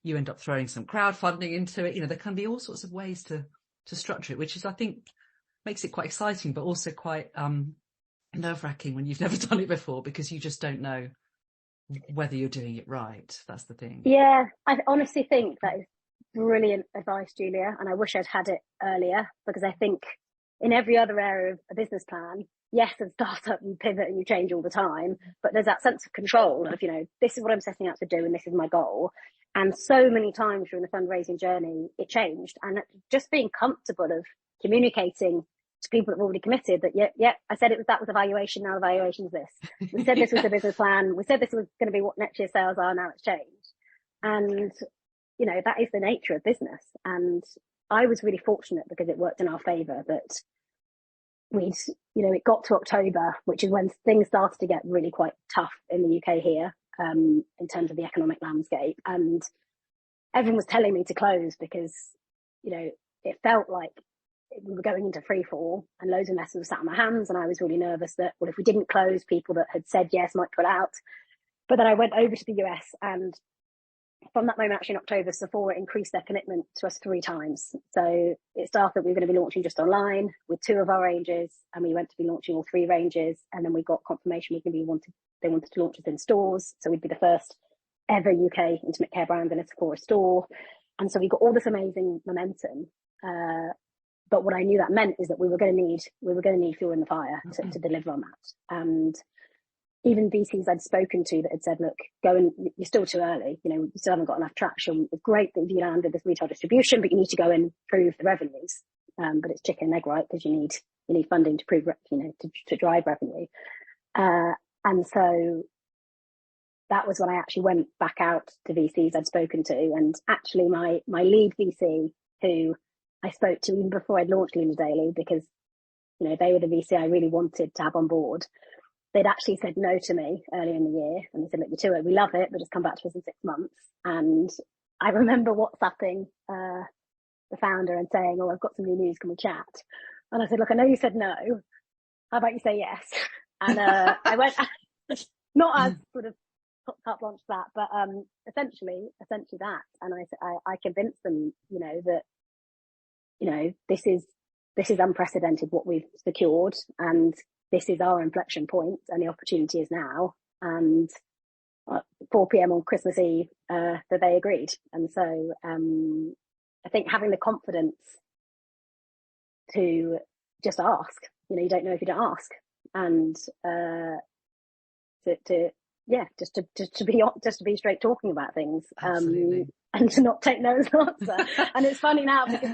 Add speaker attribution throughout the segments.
Speaker 1: you end up throwing some crowdfunding into it. There can be all sorts of ways to structure it, which is, I think, makes it quite exciting, but also quite nerve-wracking when you've never done it before, because you just don't know whether you're doing it right. That's the thing.
Speaker 2: Yeah, I honestly think that is brilliant advice, Julia, and I wish I'd had it earlier, because I think in every other area of a business plan, yes, as a startup, you pivot and you change all the time, but there's that sense of control of, this is what I'm setting out to do and this is my goal. And so many times during the fundraising journey, it changed. And just being comfortable of communicating to people that have already committed that, I said that was evaluation, now evaluation is this. We said this was the business plan. We said this was going to be what next year's sales are, now it's changed. And, that is the nature of business. And I was really fortunate because it worked in our favour that it got to October, which is when things started to get really quite tough in the UK here, in terms of the economic landscape. And everyone was telling me to close because, it felt like we were going into free fall and loads of investors were sat on my hands. And I was really nervous that, well, if we didn't close, people that had said yes might pull out. But then I went over to the US, and from that moment, actually in October, Sephora increased their commitment to us 3 times. So it started that we were going to be launching just online with 2 of our ranges, and we went to be launching all 3 ranges. And then we got confirmation they wanted to launch us in stores. So we'd be the first ever UK intimate care brand in a Sephora store. And so we got all this amazing momentum. But what I knew that meant is that we were going to need fuel in the fire to deliver on that. And even VCs I'd spoken to that had said, look, you're still too early. You still haven't got enough traction. It's great that you landed this retail distribution, but you need to go and prove the revenues. But it's chicken and egg, right? Because you need funding to prove, to drive revenue. And so that was when I actually went back out to VCs I'd spoken to. And actually my lead VC, who I spoke to even before I'd launched Luna Daily, because, they were the VC I really wanted to have on board. They'd actually said no to me earlier in the year. And they said, look, you're too early. We love it, but just come back to us in 6 months. And I remember WhatsApping the founder and saying, oh, I've got some new news. Can we chat? And I said, look, I know you said no. How about you say yes? And I went, not as sort of top launch that, but essentially that. And I convinced them, that, this is unprecedented what we've secured, and this is our inflection point, and the opportunity is now. And 4 p.m. on Christmas Eve, that they agreed. And so I think having the confidence to just ask, you don't know if you don't ask, and just to be straight talking about things, and to not take no as an answer. And it's funny now because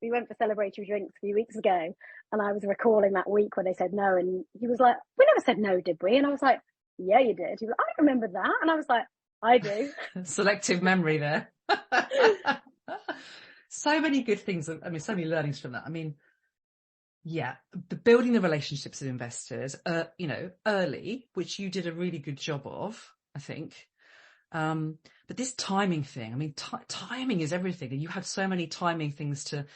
Speaker 2: we went for celebratory drinks a few weeks ago, and I was recalling that week when they said no, and he was like, we never said no, did we? And I was like, yeah, you did. He was like, I don't remember that. And I was like, I do.
Speaker 1: Selective memory there. So many good things. So many learnings from that. Building the relationships with investors, early, which you did a really good job of, I think. But this timing thing, timing is everything. And you had so many timing things to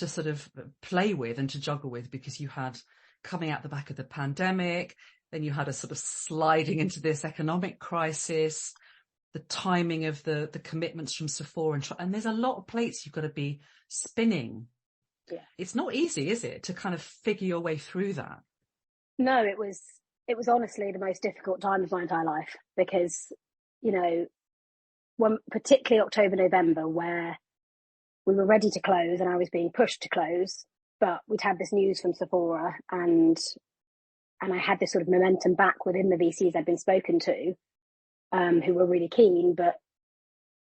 Speaker 1: sort of play with and to juggle with, because you had coming out the back of the pandemic, then you had a sort of sliding into this economic crisis, the timing of the commitments from Sephora, and there's a lot of plates you've got to be spinning.
Speaker 2: Yeah.
Speaker 1: It's not easy, is it, to kind of figure your way through that?
Speaker 2: No, it was honestly the most difficult time of my entire life, because, when particularly October, November, where we were ready to close and I was being pushed to close, but we'd had this news from Sephora, and I had this sort of momentum back within the VCs I'd been spoken to, who were really keen, but,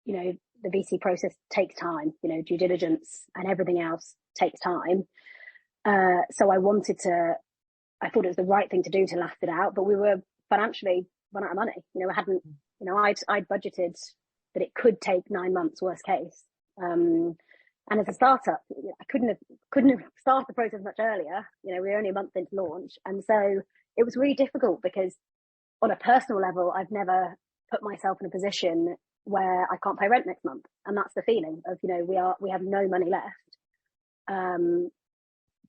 Speaker 2: the VC process takes time, due diligence and everything else takes time. So I thought it was the right thing to do to last it out, but we were financially run out of money. I'd budgeted that it could take 9 months, worst case. And as a startup, I couldn't have started the process much earlier. We were only a month into launch. And so it was really difficult because on a personal level, I've never put myself in a position where I can't pay rent next month. And that's the feeling of, we have no money left.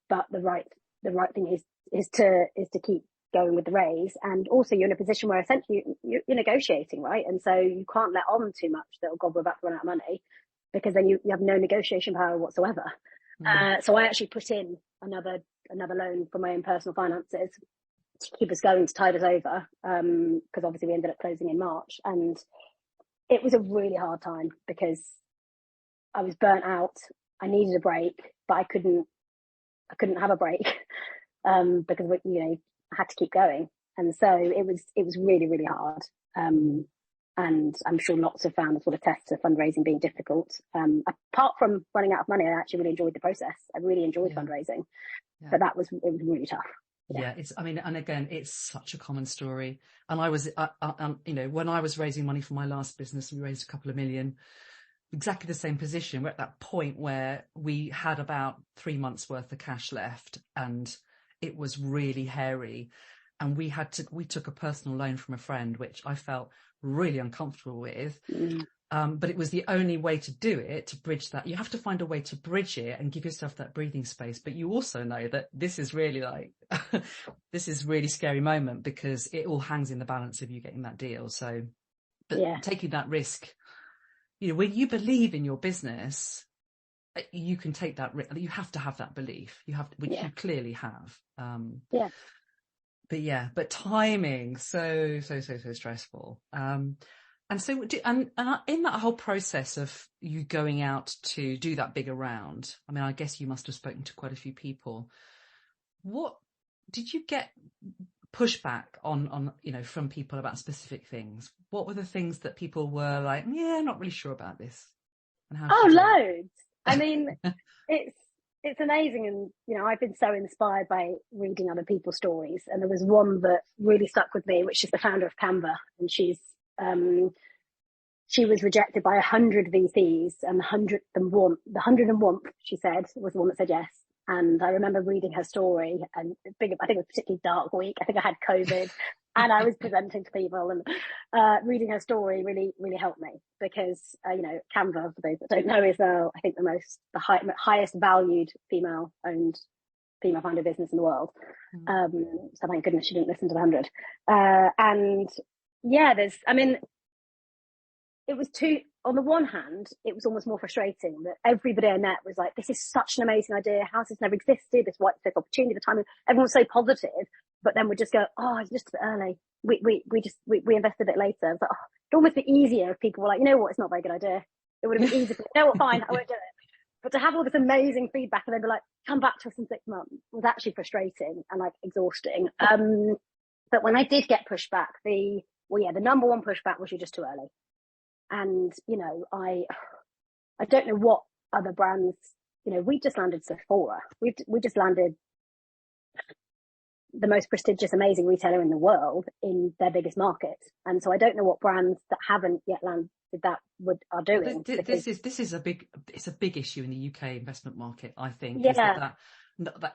Speaker 2: But the right thing is to keep going with the raise, and also you're in a position where essentially you're negotiating, right? And so you can't let on too much that, oh God, we're about to run out of money, because then you have no negotiation power whatsoever. So I actually put in another loan from my own personal finances to keep us going, to tide us over, because obviously we ended up closing in March, and it was a really hard time because I was burnt out. I needed a break, but I couldn't have a break because I had to keep going, and so it was really, really hard. And I'm sure lots have found the sort of tests of fundraising being difficult. Apart from running out of money, I actually really enjoyed the process. I really enjoyed fundraising, but it was really tough.
Speaker 1: Yeah, and again, it's such a common story. And I was, when I was raising money for my last business, we raised a couple of million, exactly the same position. We're at that point where we had about 3 months worth of cash left, and it was really hairy. And we took a personal loan from a friend, which I felt really uncomfortable with. But it was the only way to do it, to bridge that. You have to find a way to bridge it and give yourself that breathing space. But you also know that this is really this is really scary moment, because it all hangs in the balance of you getting that deal. So, but taking that risk, when you believe in your business, you can take that risk. You have to have that belief. You have, which you clearly have. But timing, so stressful. And so, and in that whole process of you going out to do that bigger round, I mean, I guess you must have spoken to quite a few people. What did you get pushback on from people about specific things? What were the things that people were like, not really sure about this? And how?
Speaker 2: Loads. I mean, it's amazing. And, I've been so inspired by reading other people's stories. And there was one that really stuck with me, which is the founder of Canva. And she was rejected by 100 VCs, and the 101th, she said, was the one that said yes. And I remember reading her story, and I think it was a particularly dark week. I think I had COVID and I was presenting to people, and reading her story really, really helped me, because, Canva, for those that don't know, is I think the highest valued female founded business in the world. So thank goodness she didn't listen to the 100. It was on the one hand, it was almost more frustrating that everybody I met was like, this is such an amazing idea. How has this never existed? This white space opportunity, the timing, everyone was so positive, but then would just go, oh, it's just a bit early. We invested a bit later. It was like, it'd almost be easier if people were like, you know what, it's not a very good idea. It would have been easier. You know what, fine, I won't do it. But to have all this amazing feedback and then be like, come back to us in 6 months, was actually frustrating and exhausting. But when I did get pushback, the number one pushback was, you're just too early. And, I don't know what other brands, we just landed Sephora. We just landed the most prestigious, amazing retailer in the world in their biggest market. And so I don't know what brands that haven't yet landed that are doing.
Speaker 1: This is a big issue in the UK investment market, I think. Is that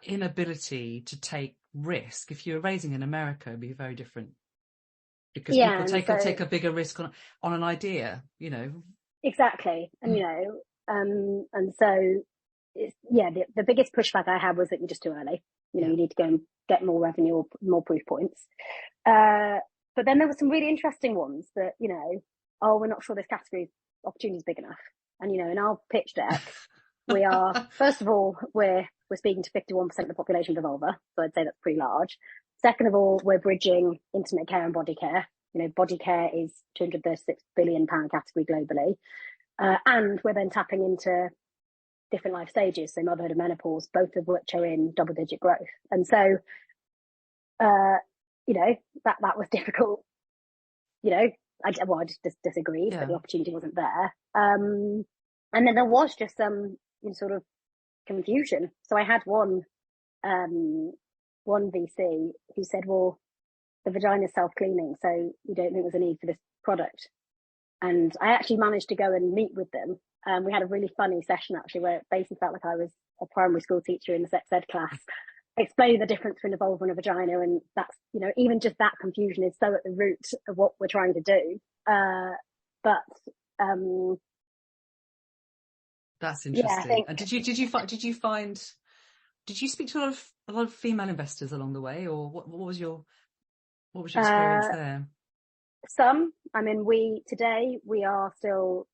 Speaker 1: inability to take risk. If you're raising in America, it'd be very different. Because people take a bigger risk on an idea, Exactly.
Speaker 2: And, and so the biggest pushback I had was that you're just too early. You need to go and get more revenue or more proof points. But then there were some really interesting ones that, we're not sure this category opportunity is big enough. And, in our pitch deck, we are, first of all, we're speaking to 51% of the population of vulva. So I'd say that's pretty large. Second of all, we're bridging intimate care and body care. Body care is £236 billion category globally. And we're then tapping into different life stages, so motherhood and menopause, both of which are in double-digit growth. And so, that was difficult. I just disagreed, but the opportunity wasn't there. And then there was just some sort of confusion. So I had one VC who said, well, the vagina is self-cleaning, so you don't think there's a need for this product. And I actually managed to go and meet with them. We had a really funny session, actually, where it basically felt like I was a primary school teacher in the sex ed class, explaining the difference between a vulva and a vagina. And that's, even just that confusion is so at the root of what we're trying to do.
Speaker 1: That's interesting. And did you speak to a lot of female investors along the way, or what was your What was your experience there?
Speaker 2: Some, I mean, we are still